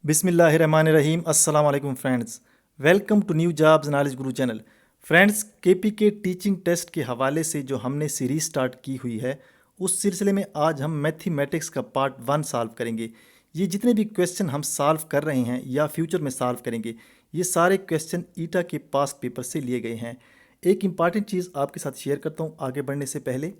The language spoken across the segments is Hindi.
बिस्मिल्लाहिर्रहमानिर्रहीम। अस्सलाम वालेकुम friends, welcome to new jobs knowledge guru channel. Friends, KP के टीचिंग टेस्ट के हवाले से जो हमने सीरीज स्टार्ट की हुई है, उस सिलसिले में आज हम मैथमेटिक्स का पार्ट 1 सॉल्व करेंगे। ये जितने भी क्वेश्चन हम सॉल्व कर रहे हैं या फ्यूचर में सॉल्व करेंगे, ये सारे क्वेश्चन ईटा के पास्ट पेपर से लिए गए हैं। एक इम्पॉर्टेंट चीज़ आपके साथ शेयर करता हूँ आगे बढ़ने से पहले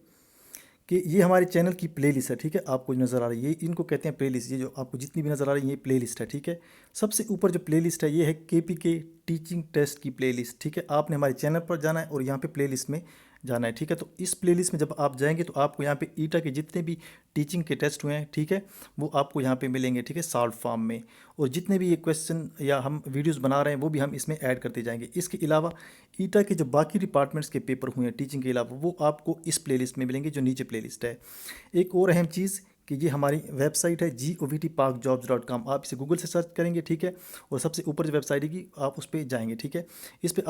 कि ये हमारे चैनल की प्लेलिस्ट है, ठीक है। आपको जो नज़र आ रही है, ये इनको कहते हैं प्लेलिस्ट। ये जो आपको जितनी भी नज़र आ रही है, ये प्लेलिस्ट है, ठीक है। सबसे ऊपर जो प्लेलिस्ट है, ये है केपी के टीचिंग टेस्ट की प्लेलिस्ट, ठीक है। आपने हमारे चैनल पर जाना है और यहाँ पे प्लेलिस्ट में जाना है, ठीक है। तो इस प्लेलिस्ट में जब आप जाएंगे तो आपको यहाँ पे ईटा के जितने भी टीचिंग के टेस्ट हुए हैं, ठीक है, वो आपको यहाँ पे मिलेंगे, ठीक है, सॉल्व फॉर्म में। और जितने भी ये क्वेश्चन या हम वीडियोस बना रहे हैं, वो भी हम इसमें ऐड करते जाएंगे। इसके अलावा ईटा के जो बाकी डिपार्टमेंट्स के पेपर हुए हैं टीचिंग के अलावा, वो आपको इस प्लेलिस्ट में मिलेंगे, जो नीचे प्लेलिस्ट है। एक और अहम चीज़ कि ये हमारी वेबसाइट है govtparkjobs.com। आप इसे गूगल से सर्च करेंगे, ठीक है, और सबसे ऊपर जो वेबसाइट है आप उस पर जाएंगे, ठीक है। इस पे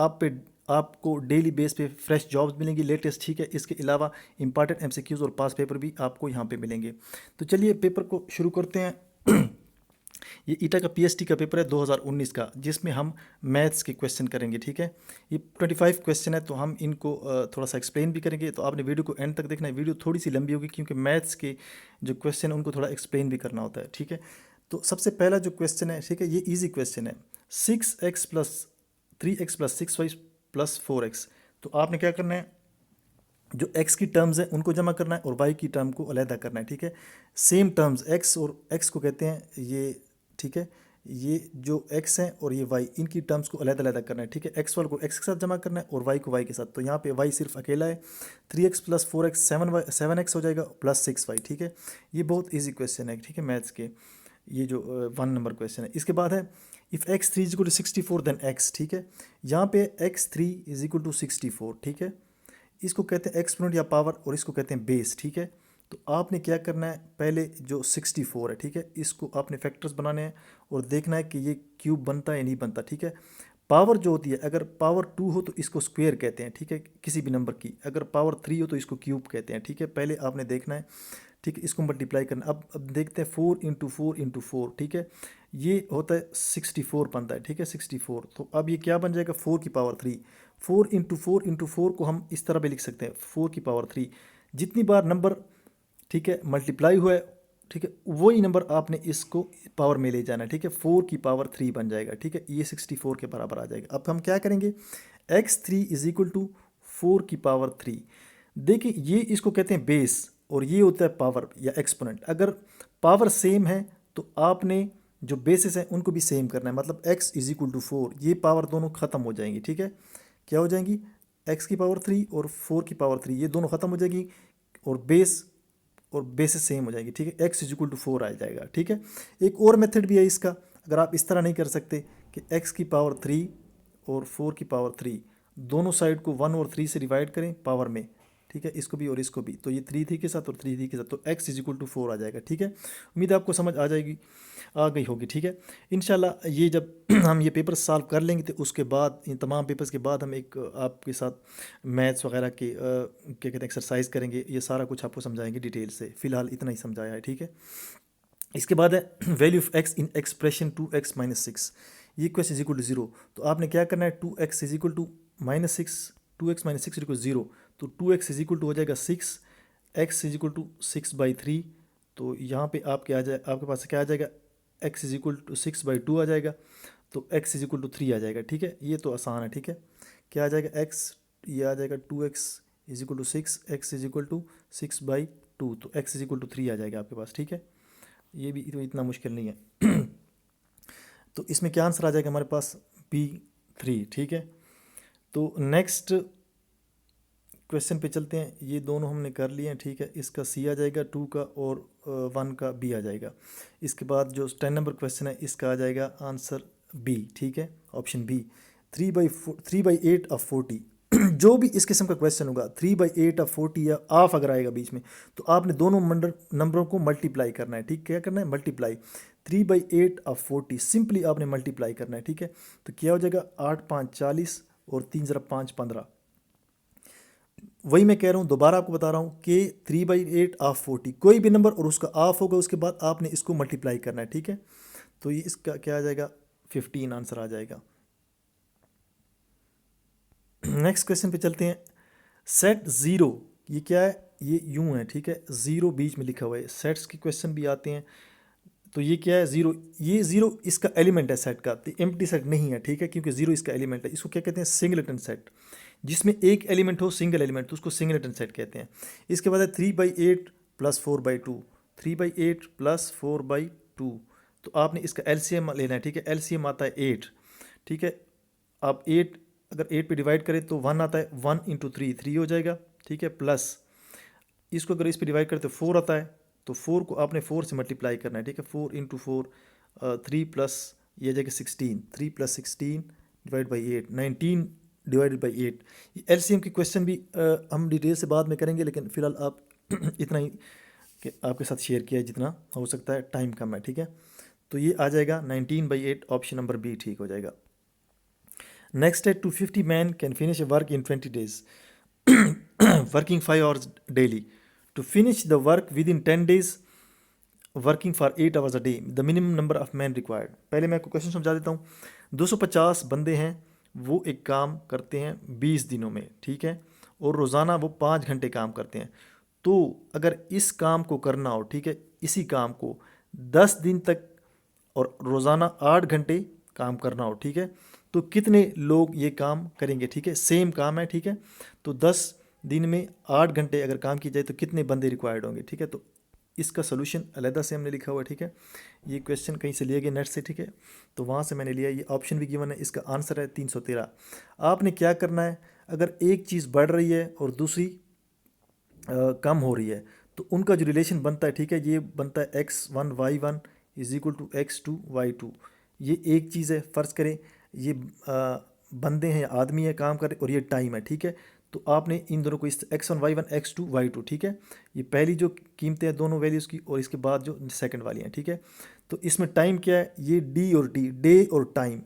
आपको डेली बेस पे फ्रेश जॉब्स मिलेंगी, लेटेस्ट, ठीक है। इसके अलावा इंपॉर्टेंट एमसीक्यूज़ और पास पेपर भी आपको यहाँ पे मिलेंगे। तो चलिए पेपर को शुरू करते हैं। ये ईटा का पीएसटी का पेपर है 2019 का, जिसमें हम मैथ्स के क्वेश्चन करेंगे, ठीक है। ये 25 क्वेश्चन है, तो हम इनको थोड़ा सा एक्सप्लेन भी करेंगे। तो आपने वीडियो को एंड तक देखना है। वीडियो थोड़ी सी लंबी होगी क्योंकि मैथ्स के जो क्वेश्चन है उनको थोड़ा एक्सप्लेन भी करना होता है, ठीक है। तो सबसे पहला जो क्वेश्चन है, ठीक है, ये ईजी क्वेश्चन है। 6x plus 3x plus 6y plus 4x। तो आपने क्या करना है, जो x की टर्म्स हैं उनको जमा करना है और y की टर्म को अलहदा करना है, ठीक है। सेम टर्म्स x और x को कहते हैं ये, ठीक है। ये जो x है और ये y, इनकी टर्म्स को अलग अलग करना है, ठीक है। x वाले को x के साथ जमा करना है और y को y के साथ। तो यहाँ पे y सिर्फ अकेला है। 3x प्लस 4x 7x हो जाएगा प्लस 6y, ठीक है। ये बहुत ईजी क्वेश्चन है, ठीक है, मैथ्स के। ये जो 1 नंबर क्वेश्चन है। इसके बाद है if x3 is equal to 64 then x, ठीक है। यहाँ पे x3 इज इक्वल टू 64, ठीक है। इसको कहते हैं एक्सपोनेंट या पावर, और इसको कहते हैं बेस, ठीक है। तो आपने क्या करना है, पहले जो 64 है, ठीक है, इसको आपने फैक्टर्स बनाने हैं और देखना है कि ये क्यूब बनता है या नहीं बनता, ठीक है। पावर जो होती है, अगर पावर 2 हो तो इसको स्क्वायर कहते हैं, ठीक है, किसी भी नंबर की। अगर पावर 3 हो तो इसको क्यूब कहते हैं, ठीक है। पहले आपने देखना है, ठीक है, इसको मल्टीप्लाई करना। अब देखते हैं 4 इंटू 4 इंटू 4, ठीक है, ये होता है 64 बनता है, ठीक है, 64। तो अब ये क्या बन जाएगा, 4 की पावर 3। 4 इंटू 4 को हम इस तरह भी लिख सकते हैं, 4 की पावर 3। जितनी बार नंबर, ठीक है, मल्टीप्लाई हुआ है, ठीक है, वही नंबर आपने इसको पावर में ले जाना है, ठीक है। 4 की पावर 3 बन जाएगा, ठीक है, ये 64 के बराबर आ जाएगा। अब हम क्या करेंगे, x3 इज इक्वल टू 4 की पावर 3। देखिए, ये इसको कहते हैं बेस और ये होता है पावर या एक्सपोनेंट। अगर पावर सेम है तो आपने जो बेसिस है उनको भी सेम करना है, मतलब x इज इक्वल टू 4, ये पावर दोनों ख़त्म हो जाएंगी, ठीक है। क्या हो जाएंगी, x की पावर 3 और 4 की पावर 3, ये दोनों ख़त्म हो जाएगी और बेसिस सेम हो जाएगी, ठीक है। x इज इक्वल टू 4 आ जाएगा, ठीक है। एक और मेथड भी है इसका, अगर आप इस तरह नहीं कर सकते कि x की पावर 3 और 4 की पावर 3 दोनों साइड को 1 और 3 से डिवाइड करें पावर में, ठीक है, इसको भी और इसको भी। तो ये 3 के साथ और 3 के साथ, तो x इज इक्वल टू 4 आ जाएगा, ठीक है। उम्मीद है आपको समझ आ गई होगी, ठीक है। इंशाल्लाह ये जब हम ये पेपर सॉल्व कर लेंगे तो उसके बाद, इन तमाम पेपर्स के बाद, हम एक आपके साथ मैथ्स वगैरह के क्या कहते हैं एक्सरसाइज करेंगे। ये सारा कुछ आपको समझाएंगे डिटेल से। फ़िलहाल इतना ही समझाया है, ठीक है। इसके बाद है value of x in expression 2x minus 6, ये इक्वेशन इज इक्वल टू 0। तो आपने क्या करना है, 2x is equal to minus 6, 2x minus 6 equal 0। तो 2x इज इक्वल टू हो जाएगा 6, x इज इक्वल टू 6/3। तो यहाँ पे आपके पास क्या आ जाएगा, x इज इक्वल टू 6/2 आ जाएगा। तो x इज इक्वल टू 3 आ जाएगा, ठीक है। ये तो आसान है, ठीक है। क्या आ जाएगा, x, ये आ जाएगा 2x is equal to 6, x is equal to 6/2। तो x इज इक्वल टू 3 आ जाएगा आपके पास, ठीक है। ये भी इतना मुश्किल नहीं है। तो इसमें क्या आंसर आ जाएगा हमारे पास, B3, ठीक है। तो नेक्स्ट क्वेश्चन पे चलते हैं। ये दोनों हमने कर लिए हैं, ठीक है। इसका सी आ जाएगा 2 का और 1 का बी आ जाएगा। इसके बाद जो 10 नंबर क्वेश्चन है, इसका आ जाएगा आंसर बी, ठीक है, ऑप्शन बी। 3/8 ऑफ 40। जो भी इस किस्म का क्वेश्चन होगा, 3/8 ऑफ 40 या ऑफ अगर आएगा बीच में, तो आपने दोनों नंबरों को मल्टीप्लाई करना है, ठीक, क्या करना है, मल्टीप्लाई। 3/8 ऑफ 40 सिंपली आपने मल्टीप्लाई करना है, ठीक है। तो क्या हो जाएगा, 8 5 40 और 3 ज़रा 5 15। वही मैं कह रहा हूँ, दोबारा आपको बता रहा हूँ कि 3/8 ऑफ 40, कोई भी नंबर और उसका ऑफ होगा, उसके बाद आपने इसको मल्टीप्लाई करना है, ठीक है। तो ये इसका क्या आ जाएगा, 15 आंसर आ जाएगा। नेक्स्ट क्वेश्चन पे चलते हैं। सेट ज़ीरो, ये क्या है, ये यूं है, ठीक है, ज़ीरो बीच में लिखा हुआ है। सेट्स के क्वेश्चन भी आते हैं, तो ये क्या है, ज़ीरो, ये ज़ीरो इसका एलिमेंट है सेट का, तो एम्प्टी सेट नहीं है, ठीक है, क्योंकि ज़ीरो इसका एलिमेंट है। इसको क्या कहते हैं, सिंगलेटन सेट, जिसमें एक एलिमेंट हो, सिंगल एलिमेंट, तो उसको सिंगलेटन सेट कहते हैं। इसके बाद है 3/8 + 4/2, 3/8 + 4/2, तो आपने इसका एलसीएम लेना है, ठीक है, एलसीएम आता है 8, ठीक है। आप 8 अगर 8 पे डिवाइड करें तो 1 आता है, 1 × 3 3 हो जाएगा, ठीक है, प्लस इसको अगर इस पे डिवाइड करें तो 4 आता है, तो 4 को आपने 4 से मल्टीप्लाई करना है, ठीक है, 4 × 4 3 प्लस ये जाएगा 16, 3 + 16 /8, 19 /8। ये एलसीएम की क्वेश्चन भी हम डिटेल से बाद में करेंगे, लेकिन फिलहाल आप इतना ही कि आपके साथ शेयर किया है जितना हो सकता है, टाइम कम है, ठीक है। तो ये आ जाएगा 19/8, ऑप्शन नंबर बी ठीक हो जाएगा। नेक्स्ट है 250 man can finish work in 20 days working 5 hours daily. To finish the work within 10 days, working for 8 hours a day, the minimum number of man required. पहले मैं आपको क्वेश्चन समझा देता हूँ। 250 बंदे हैं, वो एक काम करते हैं 20 दिनों में, ठीक है, और रोज़ाना वो 5 घंटे काम करते हैं। तो अगर इस काम को करना हो, ठीक है, इसी काम को 10 दिन तक और रोज़ाना 8 घंटे काम करना हो, ठीक है, तो कितने लोग ये काम करेंगे, ठीक है, सेम काम है, ठीक है, तो 10 दिन में 8 घंटे अगर काम की जाए तो कितने बंदे रिक्वायर्ड होंगे, ठीक है। तो इसका सोल्यूशन अलहदा से हमने लिखा हुआ है, ठीक है, ये क्वेश्चन कहीं से लिए गए नेट से, ठीक है, तो वहाँ से मैंने लिया। ये ऑप्शन भी गिवन है, इसका आंसर है 313। आपने क्या करना है, अगर एक चीज़ बढ़ रही है और दूसरी कम हो रही है, तो उनका जो रिलेशन बनता है, ठीक है, ये बनता है x1 y1 = x2 y2। ये एक चीज़ है, फ़र्ज़ करें ये बंदे हैं, आदमी है, काम कर रहे, और ये टाइम है, ठीक है, तो आपने इन दोनों को इस x1 y1 x2 y2, ठीक है, ये पहली जो कीमतें हैं दोनों वैल्यूज़ की, और इसके बाद जो सेकंड वाली हैं, ठीक है। तो इसमें टाइम क्या है, ये डी और डी, डे और टाइम,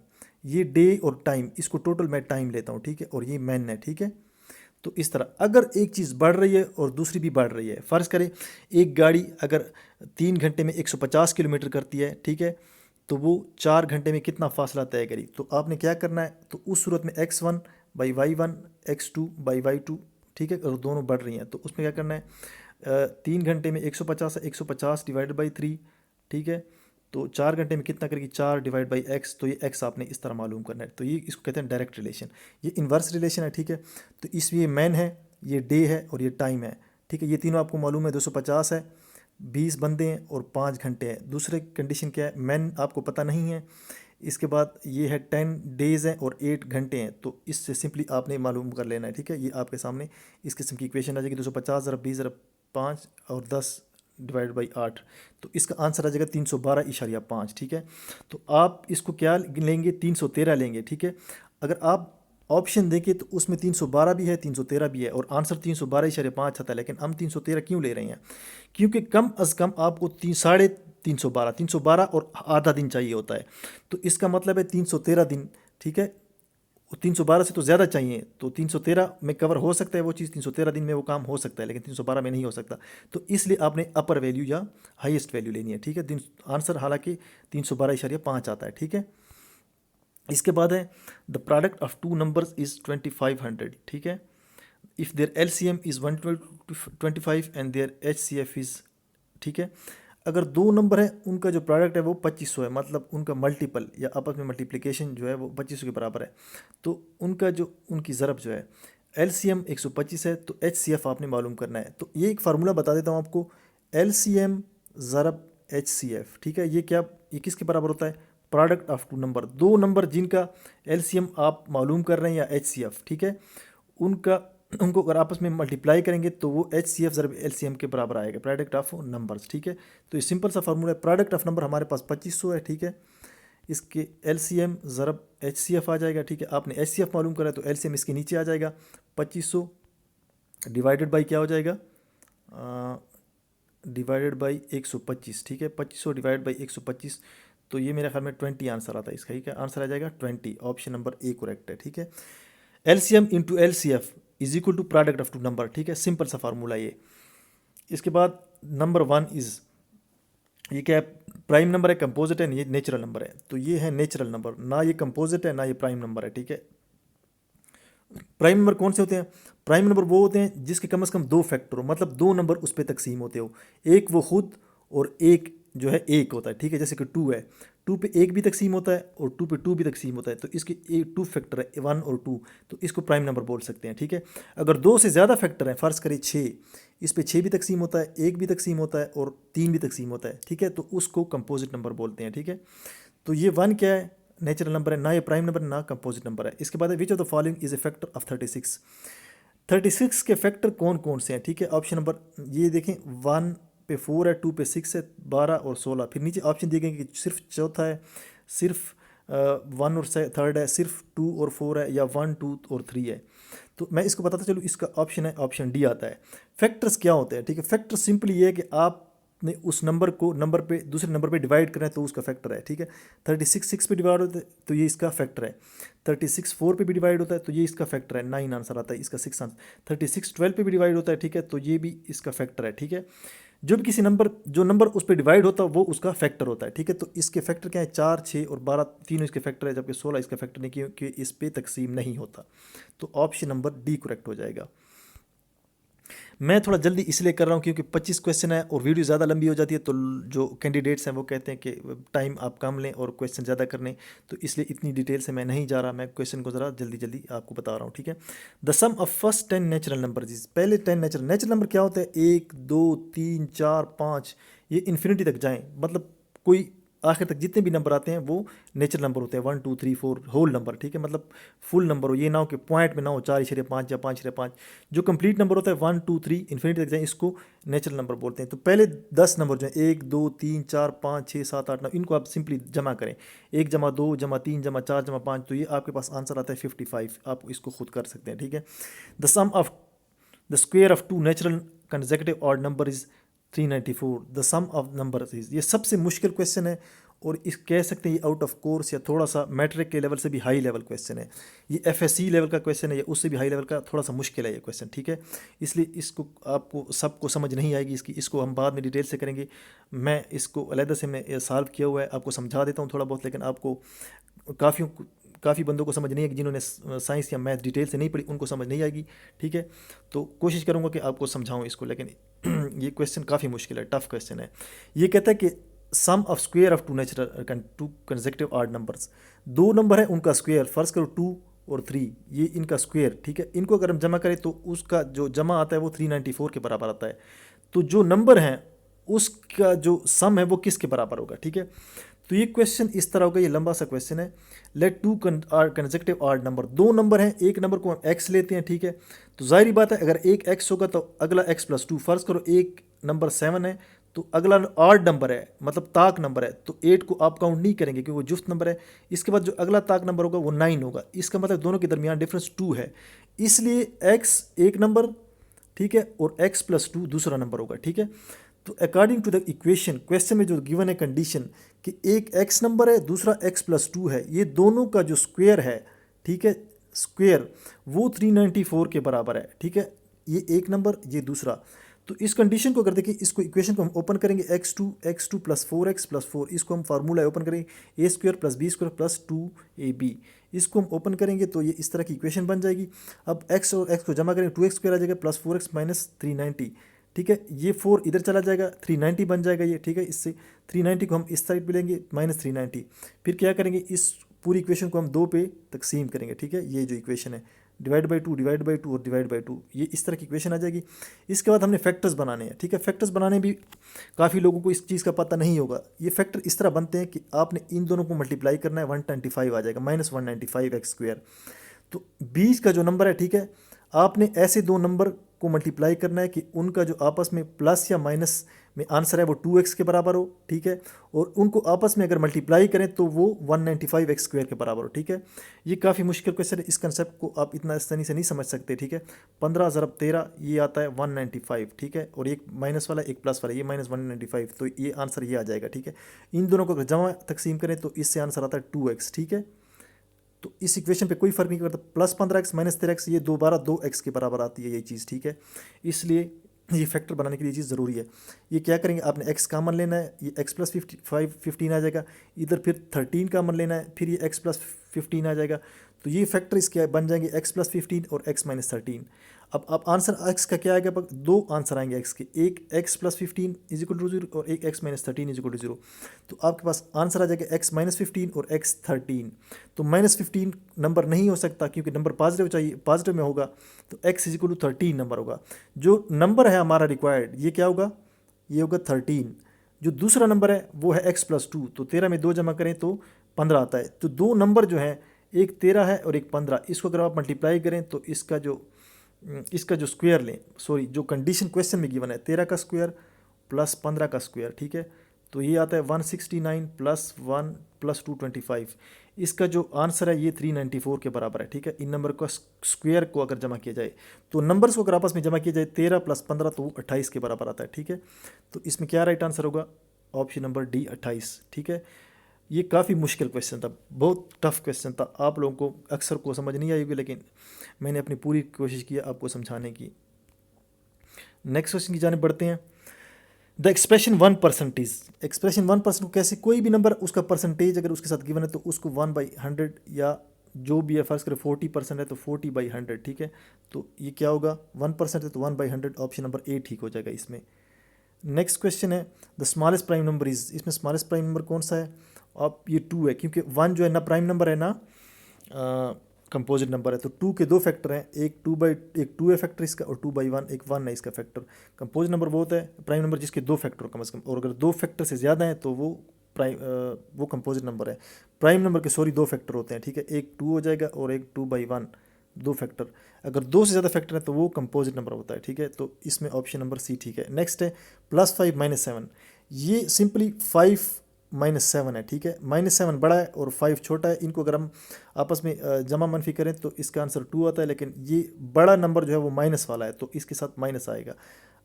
ये डे और टाइम, इसको टोटल मैं टाइम लेता हूँ, ठीक है, और ये मैन है, ठीक है। तो इस तरह अगर एक चीज़ बढ़ रही है और दूसरी भी बढ़ रही है, फ़र्ज़ करें एक गाड़ी अगर 3 घंटे में 150 किलोमीटर करती है, ठीक है, तो वो 4 घंटे में कितना फासला तय करी, तो आपने क्या करना है, तो उस सूरत में x1/y1 x2/y2, ठीक है, और दोनों बढ़ रही हैं, तो उसमें क्या करना है, 3 घंटे में 150 है, 150 / 3, ठीक है, तो 4 घंटे में कितना करेगी, 4 / x, तो ये x आपने इस तरह मालूम करना है। तो ये इसको कहते हैं डायरेक्ट रिलेशन, ये इन्वर्स रिलेशन है, ठीक है। तो इसमें ये मैन है, ये डे है, और ये टाइम है, ठीक है, ये तीनों आपको मालूम है। 250 है, 20 बंदे हैं और 5 घंटे हैं। दूसरे कंडीशन क्या है, मैन आपको पता नहीं है। इसके बाद ये है 10 डेज़ हैं और 8 घंटे हैं, तो इससे सिंपली आपने मालूम कर लेना है, ठीक है। ये आपके सामने इस किस्म की इक्वेशन आ जाएगी, 250 ज़रा 20 ज़रा 5 और 10 / 8, तो इसका आंसर आ जाएगा 312.5, ठीक है। तो आप इसको क्या लेंगे, 313 लेंगे, ठीक है। अगर आप ऑप्शन देखें तो उसमें 312 भी है, 313 भी है, और आंसर 312.5 आता है, लेकिन हम 313 क्यों ले रहे हैं, क्योंकि कम अज़ कम आपको 312 और आधा दिन चाहिए होता है, तो इसका मतलब है 313 दिन, ठीक है। 312 से तो ज़्यादा चाहिए, तो 313 में कवर हो सकता है वो चीज़, 313 दिन में वो काम हो सकता है, लेकिन 312 में नहीं हो सकता। तो इसलिए आपने अपर वैल्यू या हाईएस्ट वैल्यू लेनी है, ठीक है। आंसर हालांकि 312.5 आता है, ठीक है। इसके बाद है the product of 2 numbers is 2500, ठीक है, if their LCM is 125 and their HCF is, ठीक है। अगर 2 नंबर है, उनका जो प्रोडक्ट है वो 2500 है, मतलब उनका मल्टीपल या आपस में मल्टीप्लिकेशन जो है वो 2500 के बराबर है, तो उनका जो उनकी ज़रब जो है एलसीएम 125 है, तो एचसीएफ आपने मालूम करना है। तो ये एक फार्मूला बता देता हूँ आपको, एलसीएम ज़रब एचसीएफ, ठीक है, ये किसके बराबर होता है, प्रोडक्ट ऑफ 2 नंबर, 2 नंबर जिनका एलसीएम आप मालूम कर रहे हैं या एचसीएफ, ठीक है, उनको अगर आपस में मल्टीप्लाई करेंगे तो वो एचसीएफ ज़रब एलसीएम के बराबर आएगा, प्रोडक्ट ऑफ नंबर्स, ठीक है। तो ये सिंपल सा फार्मूला है, प्रोडक्ट ऑफ नंबर हमारे पास 2500 है, ठीक है, इसके एलसीएम ज़रब एचसीएफ आ जाएगा, ठीक है। आपने एचसीएफ मालूम करा तो एलसीएम इसके नीचे आ जाएगा, 2500 डिवाइडेड बाई क्या हो जाएगा, डिवाइडेड बाई 125, ठीक है, 2500 डिवाइड बाई 125, तो ये मेरे ख्याल में 20 आंसर आता है इसका, ठीक है, आंसर आ जाएगा 20, ऑप्शन नंबर ए करेक्ट है, ठीक है। LCM into LCF is equal to product of 2 number, ठीक है, सिंपल सा फार्मूला ये। इसके बाद नंबर 1 इज़, ये क्या है, प्राइम नंबर है, कंपोजिट है, ये नेचुरल नंबर है। तो ये है नेचुरल नंबर, ना ये कंपोजिट है ना ये प्राइम नंबर है, ठीक है। प्राइम नंबर कौन से होते हैं? प्राइम नंबर वो होते हैं जिसके कम से कम दो फैक्टर हो, मतलब दो नंबर उस पर तकसीम होते हो, एक वो खुद और एक जो है एक होता है, ठीक है। जैसे कि टू है, टू पे एक भी तकसीम होता है और टू पे टू भी तकसीम होता है, तो इसके एक टू फैक्टर है, वन और टू, तो इसको प्राइम नंबर बोल सकते हैं, ठीक है। अगर दो से ज़्यादा फैक्टर हैं, फ़र्ज़ करें छः, इस पे छः भी तकसीम होता है, एक भी तकसीम होता है और तीन भी तकसीम होता है, ठीक है, तो उसको कंपोजिट नंबर बोलते हैं, ठीक है। तो ये वन क्या है? नेचुरल नंबर है, ना ये प्राइम नंबर ना कंपोजिट नंबर है। इसके बाद which of the following is a factor of 36? 36 के फैक्टर कौन कौन से हैं, ठीक है। ऑप्शन नंबर ये देखें, वन पे फोर है, टू पे सिक्स है, 12 और 16। फिर नीचे ऑप्शन दिए गए कि सिर्फ चौथा है, सिर्फ वन और थर्ड है, सिर्फ टू और फोर है, या वन टू और थ्री है। तो मैं इसको बताता चलूँ, इसका ऑप्शन है, ऑप्शन डी आता है। फैक्टर्स क्या होते हैं, ठीक है। फैक्टर सिंपली ये है कि आपने उस नंबर को नंबर पे दूसरे नंबर पे डिवाइड करें तो उसका फैक्टर है, ठीक है। 36 6 पे डिवाइड होता है तो ये इसका फैक्टर है। 36 4 पे भी डिवाइड होता है तो ये इसका फैक्टर है, 9 आंसर आता है, इसका 6 आंसर। 36 12 पे भी डिवाइड होता है, ठीक है, तो ये भी इसका फैक्टर है, ठीक है। जो भी किसी नंबर जो नंबर उस पर डिवाइड होता है वो उसका फैक्टर होता है, ठीक है। तो इसके फैक्टर क्या है? 4 6 और 12 तीनों इसके फैक्टर है, जबकि 16 इसका फैक्टर नहीं, क्योंकि इस पे तकसीम नहीं होता। तो ऑप्शन नंबर डी करेक्ट हो जाएगा। मैं थोड़ा जल्दी इसलिए कर रहा हूँ क्योंकि 25 क्वेश्चन है और वीडियो ज़्यादा लंबी हो जाती है, तो जो कैंडिडेट्स हैं वो कहते हैं कि टाइम आप कम लें और क्वेश्चन ज़्यादा कर लें, तो इसलिए इतनी डिटेल से मैं नहीं जा रहा, मैं क्वेश्चन को ज़रा जल्दी जल्दी आपको बता रहा हूँ, ठीक है। The sum of first 10 natural number, पहले 10 नेचुरल नंबर क्या होता है? 1 2 3 4 5, ये इन्फिनिटी तक जाएँ, मतलब कोई आखिर तक जितने भी नंबर आते हैं वो नेचुरल नंबर होते हैं, 1 2 3 4 होल नंबर, ठीक है, मतलब फुल नंबर हो, ये ना हो कि पॉइंट में ना हो 4.5 या 5.5। जो कंप्लीट नंबर होता है 1 2 3 इन्फिनिटी तक जाए, इसको नेचुरल नंबर बोलते हैं। तो पहले 10 नंबर जो है 1 2 3 4 5 6 7 8 9, इनको आप सिंपली जमा करें, 1 जमा 2 जमा 3 जमा 4 जमा 5, तो ये आपके पास आंसर आता है 55। आप इसको खुद कर सकते हैं, ठीक है। The sum of the square of two natural consecutive odd number is 394। The sum of number is, ये सबसे मुश्किल क्वेश्चन है और इस कह सकते हैं ये आउट ऑफ कोर्स या थोड़ा सा मैट्रिक के लेवल से भी हाई लेवल क्वेश्चन है। ये एफएससी लेवल का क्वेश्चन है या उससे भी हाई लेवल का, थोड़ा सा मुश्किल है ये क्वेश्चन, ठीक है। इसलिए इसको आपको सबको समझ नहीं आएगी, इसको हम बाद में डिटेल से करेंगे। मैं इसको अलहदा से मैं सॉल्व किया हुआ है, आपको समझा देता हूँ थोड़ा बहुत, लेकिन आपको काफ़ी बंदों को समझ नहीं आएगी, जिन्होंने साइंस या मैथ डिटेल से नहीं पढ़ी उनको समझ नहीं आएगी, ठीक है। तो कोशिश करूँगा कि आपको समझाऊँ इसको, लेकिन ये क्वेश्चन काफ़ी मुश्किल है, टफ क्वेश्चन है। ये कहता है कि sum of square of two consecutive odd numbers, दो नंबर है उनका स्क्वेयर, फर्स्ट करो 2 और 3, ये इनका स्क्वेयर, ठीक है, इनको अगर हम जमा करें तो उसका जो जमा आता है वो 394 के बराबर आता है। तो जो नंबर है उसका जो सम है वो किसके बराबर होगा, ठीक है। तो ये क्वेश्चन इस तरह होगा, ये लंबा सा क्वेश्चन है। Let two consecutive odd number, दो नंबर हैं, एक नंबर को हम एक्स लेते हैं, ठीक है। तो जाहिर बात है अगर एक एक्स होगा तो अगला एक्स प्लस 2, फर्ज करो एक नंबर 7 है तो अगला ऑड नंबर है, मतलब ताक नंबर है, तो 8 को आप काउंट नहीं करेंगे क्योंकि वो जुफ्त नंबर है। इसके बाद जो अगला ताक नंबर होगा वो 9 होगा, इसका मतलब दोनों के दरमियान डिफरेंस 2 है, इसलिए एक्स एक नंबर, ठीक है, और एक्स प्लस 2 दूसरा नंबर होगा, ठीक है। तो according to the equation, question में जो गिवन है कंडीशन कि एक एक्स नंबर है दूसरा एक्स प्लस 2 है, ये दोनों का जो स्क्वायर है, ठीक है, स्क्वायर वो 394 के बराबर है, ठीक है। ये एक नंबर ये दूसरा, तो इस कंडीशन को अगर देखिए, इसको इक्वेशन को हम ओपन करेंगे, x2 प्लस 4x प्लस 4, इसको हम फार्मूला ओपन करेंगे a² plus b² plus 2ab, इसको हम ओपन करेंगे तो ये इस तरह की इक्वेशन बन जाएगी। अब x और x को जमा करेंगे, 2x² आ जाएगा प्लस 4x माइनस 390, ठीक है, ये 4 इधर चला जाएगा, 390 बन जाएगा ये, ठीक है। इससे 390 को हम इस साइड पे लेंगे माइनस 390, फिर क्या करेंगे, इस पूरी इक्वेशन को हम 2 पे तकसीम करेंगे, ठीक है। ये जो इक्वेशन है डिवाइड बाई 2 डिवाइड बाई 2 और डिवाइड बाई 2, ये इस तरह की इक्वेशन आ जाएगी। इसके बाद हमने फैक्टर्स बनाने हैं, ठीक है। फैक्टर्स बनाने भी काफ़ी लोगों को इस चीज़ का पता नहीं होगा। ये फैक्टर इस तरह बनते हैं कि आपने इन दोनों को मल्टीप्लाई करना है, 125 आ जाएगा माइनस 195x²। तो बीच का जो नंबर है, ठीक है, आपने ऐसे दो नंबर को मल्टीप्लाई करना है कि उनका जो आपस में प्लस या माइनस में आंसर है वो 2x के बराबर हो, ठीक है, और उनको आपस में अगर मल्टीप्लाई करें तो वो 195x² के बराबर हो, ठीक है। ये काफ़ी मुश्किल क्वेश्चन है, इस कंसेप्ट को आप इतना आसानी से नहीं समझ सकते, ठीक है। 15 ज़रब 13 ये आता है 195, ठीक है, और एक माइनस वाला एक प्लस वाला, ये माइनस 195, तो ये आंसर ये आ जाएगा, ठीक है। इन दोनों को अगर जमा तकसीम करें तो इससे आंसर आता है 2x, ठीक है। तो इस इक्वेशन पे कोई फर्क नहीं करता, प्लस 15x माइनस 13x, ये दोबारा 2x के बराबर आती है ये चीज़, ठीक है। इसलिए ये फैक्टर बनाने के लिए चीज़ ज़रूरी है। ये क्या करेंगे, आपने x कामन लेना है, ये x प्लस 15 आ जाएगा, इधर फिर 13 कामन लेना है, फिर ये x प्लस 15 आ जाएगा। तो ये फैक्टर इसके बन जाएंगे x प्लस 15 और x माइनस 13। अब आंसर x का क्या आएगा, दो आंसर आएंगे x के, एक x plus 15 is equal to 0 और एक x minus 13 is equal to 0। तो आपके पास आंसर आ जाएगा x माइनस 15 और x 13। तो माइनस 15 नंबर नहीं हो सकता क्योंकि नंबर पॉजिटिव चाहिए, पॉजिटिव में होगा, तो x is equal to 13 number होगा। जो नंबर है हमारा रिक्वायर्ड ये क्या होगा, ये होगा 13। जो दूसरा नंबर है वो है x प्लस 2, तो 13 में 2 जमा करें तो 15 आता है। तो दो नंबर जो हैं, एक 13 है और एक 15, इसको अगर आप मल्टीप्लाई करें तो इसका जो स्क्वायर लें, सॉरी जो कंडीशन क्वेश्चन में गिवन है 13 का स्क्वायर प्लस 15 का स्क्वायर, ठीक है, तो ये आता है 169 प्लस 1 प्लस 225। इसका जो आंसर है ये 394 के बराबर है, ठीक है। इन नंबर का स्क्वायर को अगर जमा किया जाए तो नंबर्स को अगर आपस में जमा किया जाए 13 प्लस 15 तो वो 28 के बराबर आता है, ठीक है। तो इसमें क्या राइट आंसर होगा, ऑप्शन नंबर डी 28, ठीक है। ये काफ़ी मुश्किल क्वेश्चन था, बहुत टफ क्वेश्चन था, आप लोगों को अक्सर को समझ नहीं आएगी, लेकिन मैंने अपनी पूरी कोशिश की आपको समझाने की। नेक्स्ट क्वेश्चन की जाने बढ़ते हैं। द एक्सप्रेशन 1%, एक्सप्रेशन 1% को कैसे, कोई भी नंबर उसका परसेंटेज अगर उसके साथ गिवन है तो उसको 1/100 या जो भी है, फर्स्ट करें 40% है तो 40/100, ठीक है। तो ये क्या होगा, 1% है तो 1/100, ऑप्शन नंबर ए ठीक हो जाएगा इसमें। नेक्स्ट क्वेश्चन है the smallest prime number is, इसमें स्मॉलेस्ट प्राइम नंबर कौन सा है, अब ये 2 है, क्योंकि 1 जो है ना प्राइम नंबर है ना कंपोजिट नंबर है, तो 2 के दो फैक्टर हैं, एक 2 है फैक्टर इसका और 2/1 एक 1 है इसका फैक्टर। कंपोजिट नंबर वो होता है प्राइम नंबर जिसके दो फैक्टर कम से कम, और अगर दो फैक्टर से ज़्यादा हैं तो वो कंपोजिट नंबर है। प्राइम नंबर के सॉरी दो फैक्टर होते हैं, ठीक है, एक 2 हो जाएगा और एक 2/1, दो फैक्टर। अगर दो से ज़्यादा फैक्टर है तो वो कंपोजिट नंबर होता है, ठीक है। तो इसमें ऑप्शन नंबर सी ठीक है। नेक्स्ट है +5 -7, ये सिंपली 5 -7 है, ठीक है। -7 बड़ा है और 5 छोटा है, इनको अगर हम आपस में जमा मनफी करें तो इसका आंसर 2 आता है, लेकिन ये बड़ा नंबर जो है वो माइनस वाला है तो इसके साथ माइनस आएगा।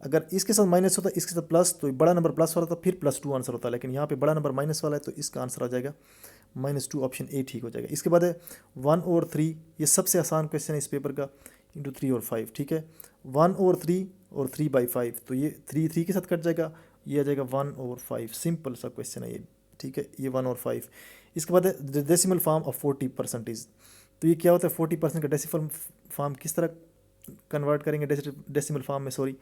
अगर इसके साथ माइनस होता है इसके साथ प्लस, तो बड़ा नंबर प्लस वाला था फिर +2 आंसर होता है, लेकिन यहाँ पे बड़ा नंबर माइनस वाला है तो इसका आंसर आ जाएगा -2, ऑप्शन ए ठीक हो जाएगा। इसके बाद है 1 और 3, ये सबसे आसान क्वेश्चन है इस पेपर का, इंटू 3 और 5, ठीक है। 1 और 3 और 3/5, तो ये 3 के साथ कट जाएगा, ये आ जाएगा 1 और 5, सिंपल सा क्वेश्चन है ये, ठीक है, ये 1 और 5। इसके बाद है डेसिमल फॉर्म ऑफ 40%, तो ये क्या होता है 40% का डेसिमल फॉर्म किस तरह कन्वर्ट करेंगे डेसिमल फॉर्म में, सॉरी,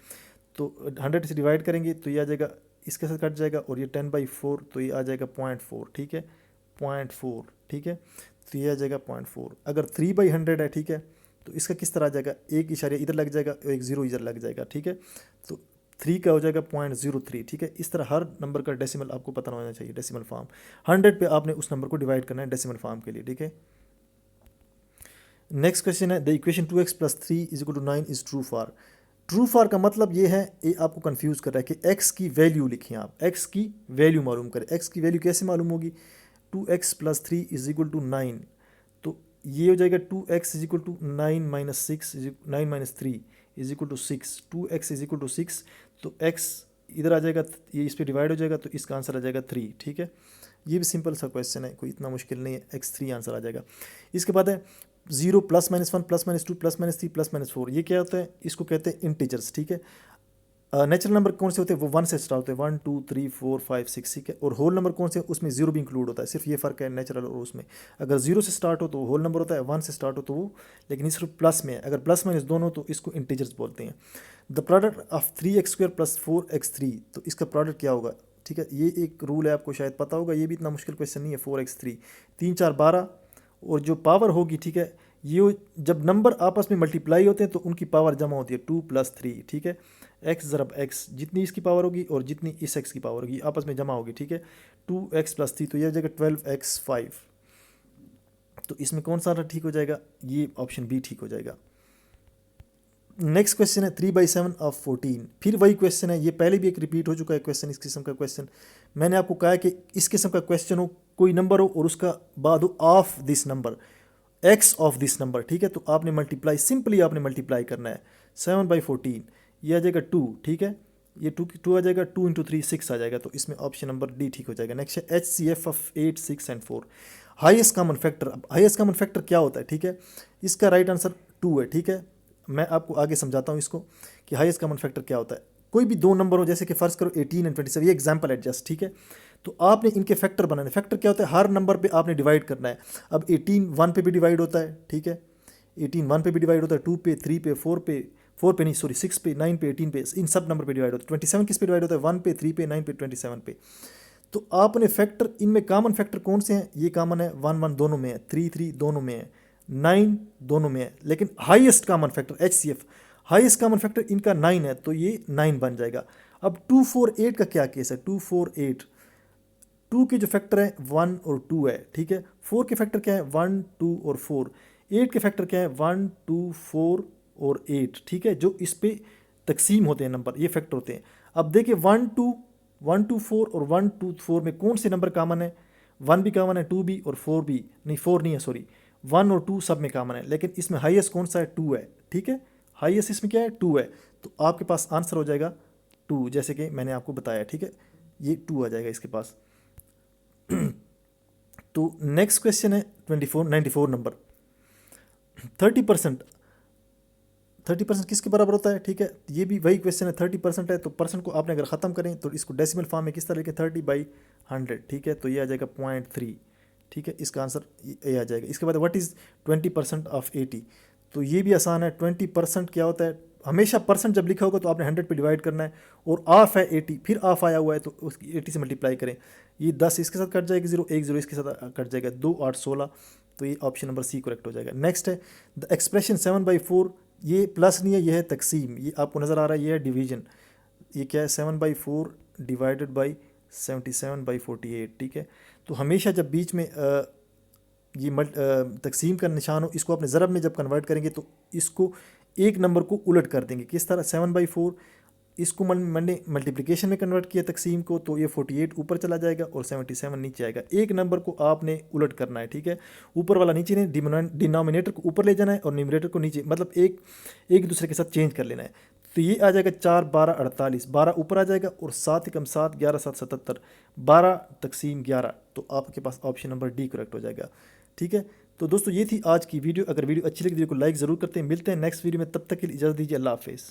तो 100 से डिवाइड करेंगे तो ये आ जाएगा, इसके साथ कट जाएगा, और ये 10/4 तो ये आ जाएगा 0.4, ठीक है, 0.4, ठीक है, तो ये आ जाएगा 0.4। अगर 3/100 है, ठीक है, तो इसका किस तरह आ जाएगा, एक इशारे इधर लग जाएगा और एक 0 इधर लग जाएगा, ठीक है, तो 3 का हो जाएगा 0.03, ठीक है। इस तरह हर नंबर का डेसिमल आपको पता होना चाहिए, डेसिमल फॉर्म 100 पे आपने उस नंबर को डिवाइड करना है डेसिमल फॉर्म के लिए, ठीक है। नेक्स्ट क्वेश्चन है the equation 2x + 3 = 9 is true for, true for का मतलब ये है, ये आपको कंफ्यूज कर रहा है कि x की वैल्यू लिखिए, आप x की वैल्यू मालूम करें। x की वैल्यू कैसे मालूम होगी, 2x + 3 = 9, तो ये हो जाएगा 2x = 9 - 6 9 - 3 = 6, 2x = 6, तो x इधर आ जाएगा, ये इस पर डिवाइड हो जाएगा तो इसका आंसर आ जाएगा 3, ठीक है। ये भी सिंपल सा क्वेश्चन है, कोई इतना मुश्किल नहीं है, x3 आंसर आ जाएगा। इसके बाद है 0 +- 1 +- 2 +- 3 +- 4, ये क्या होता है, इसको कहते हैं इंटीजर्स, ठीक है। नेचुरल नंबर कौन से होते हैं, वो 1 से स्टार्ट होते हैं, 1 2 3 4 5 6, ठीक है। और होल नंबर कौन से, उसमें 0 भी इंक्लूड होता है, सिर्फ ये फ़र्क है नेचुरल और उसमें। अगर 0 से स्टार्ट हो तो वो होल नंबर होता है, 1 से स्टार्ट हो तो वो, लेकिन सिर्फ प्लस में है, अगर प्लस माइनस दोनों तो इसको इंटीजर्स बोलते हैं। The product of 3x² + 4x3, तो इसका प्रोडक्ट क्या होगा, ठीक है। ये एक रूल है, आपको शायद पता होगा, ये भी इतना मुश्किल क्वेश्चन नहीं है। 4x3 3 4 12, और जो पावर होगी, ठीक है, ये जब नंबर आपस में मल्टीप्लाई होते हैं तो उनकी पावर जमा होती है 2 + 3, ठीक है। x ज़रब x, जितनी इसकी पावर होगी और जितनी इस x की पावर होगी आपस में जमा होगी, ठीक है। 2x + 3, तो ये हो जाएगा 12x5, तो इसमें कौन सा ठीक हो जाएगा, ये ऑप्शन बी ठीक हो जाएगा। नेक्स्ट क्वेश्चन है 3/7 ऑफ 14, फिर वही क्वेश्चन है, ये पहले भी एक रिपीट हो चुका है क्वेश्चन, इस किस्म का क्वेश्चन। मैंने आपको कहा है कि इस किस्म का क्वेश्चन हो, कोई नंबर हो और उसका बाद हो of this number, x of this number, ठीक है, तो आपने मल्टीप्लाई, सिंपली आपने मल्टीप्लाई करना है। 7/14, ये आ जाएगा 2, ठीक है, ये 2 आ जाएगा, 2 × 3 6 आ जाएगा, तो इसमें ऑप्शन नंबर डी ठीक हो जाएगा। नेक्स्ट है HCF ऑफ 8 6 और 4, हाईएस्ट कॉमन फैक्टर। अब हाईएस्ट कॉमन फैक्टर क्या होता है, ठीक है, इसका राइट आंसर 2 है, ठीक है। मैं आपको आगे समझाता हूँ इसको कि हाईएस्ट कॉमन फैक्टर क्या होता है। कोई भी दो नंबर हो, जैसे कि फ़र्ज़ करो 18 एंड 27, ये एग्जाम्पल है जस्ट, ठीक है। तो आपने इनके फैक्टर बनाने, फैक्टर क्या होता है, हर नंबर पे आपने डिवाइड करना है। अब 18 1 पे भी डिवाइड होता है, ठीक है, 18 1 पे भी डिवाइड होता है, 2 पे, 3 पे, 4 पे नहीं सॉरी 6 पे, 9 पे, 18 पे, इन सब नंबर पे डिवाइड होता है। 27 किस पे डिवाइड होता है, 1 पे, 3 पे, 9 पे, 27 पे। तो आपने फैक्टर, इनमें कॉमन फैक्टर कौन से हैं, ये कॉमन है, 1 1 दोनों में है, 3 3 दोनों में है, 9 दोनों में है, लेकिन highest common factor HCF, highest common factor इनका 9 है, तो ये 9 बन जाएगा। अब 2 4 8 का क्या केस है, 2 4 8, 2 के जो फैक्टर है 1 और 2 है, ठीक है। 4 के फैक्टर क्या है, 1 2 और 4। 8 के फैक्टर क्या है, 1 2 4 और 8, ठीक है। जो इस पे तकसीम होते हैं नंबर, ये फैक्टर होते हैं। अब देखिए 1 2 4 और 1 2 4 में कौन से नंबर कॉमन है, 1 भी कॉमन है, 2 भी और 4 भी, नहीं 4 नहीं है सॉरी, 1 और 2 सब में कॉमन है, लेकिन इसमें हाईएस्ट कौन सा है, 2 है, ठीक है। हाईएस्ट इसमें क्या है, 2 है, तो आपके पास आंसर हो जाएगा 2, जैसे कि मैंने आपको बताया, ठीक है, ये 2 आ जाएगा इसके पास। तो नेक्स्ट क्वेश्चन है 94 नंबर। 30% 30% किसके बराबर होता है, ठीक है, ये भी वही क्वेश्चन है। 30% है तो परसेंट को आपने अगर ख़त्म करें तो इसको डेसिमल फॉर्म में किस तरह लिखें, 30/100, ठीक है, तो ये आ जाएगा 0.3, ठीक है, इसका आंसर ये आ जाएगा। इसके बाद व्हाट इज़ 20% ऑफ 80, तो ये भी आसान है। 20% क्या होता है, हमेशा परसेंट जब लिखा होगा तो आपने 100 पे डिवाइड करना है, और ऑफ है 80, फिर ऑफ आया हुआ है तो उसकी 80 से मल्टीप्लाई करें। ये 10 इसके साथ कट जाएगा, 0 1 0 इसके साथ कट जाएगा, 2 8 16, तो ये ऑप्शन नंबर सी करेक्ट हो जाएगा। नेक्स्ट है द एक्सप्रेशन 7/4, ये प्लस नहीं है, ये है तकसीम, ये आपको नज़र आ रहा है, ये है डिवीजन। ये क्या है, 7/4 डिवाइडेड बाई 77/48, ठीक है। तो हमेशा जब बीच में ये तकसीम का निशान हो, इसको अपने ज़रब में जब कन्वर्ट करेंगे तो इसको एक नंबर को उलट कर देंगे, किस तरह, 7/4 इसको मैंने मल्टीप्लिकेशन में कन्वर्ट किया तकसीम को, तो ये 48 ऊपर चला जाएगा और 77 नीचे आएगा। एक नंबर को आपने उलट करना है, ठीक है, ऊपर वाला नीचे नहीं, डिनोमिनेटर को ऊपर ले जाना है और न्यूमरेटर को नीचे, मतलब एक दूसरे के साथ चेंज कर लेना है। तो ये आ जाएगा 4 12 48, 12 ऊपर आ जाएगा और 7 कम 7 11 7 77, 12 तकसीम 11, तो आपके पास ऑप्शन नंबर डी करेक्ट हो जाएगा, ठीक है। तो दोस्तों ये थी आज की वीडियो। अगर वीडियो अच्छी लगी, वीडियो को लाइक ज़रूर करते हैं। मिलते हैं नेक्स्ट वीडियो में, तब तक के लिए इजाज़त दीजिए, अल्लाह हाफिज़।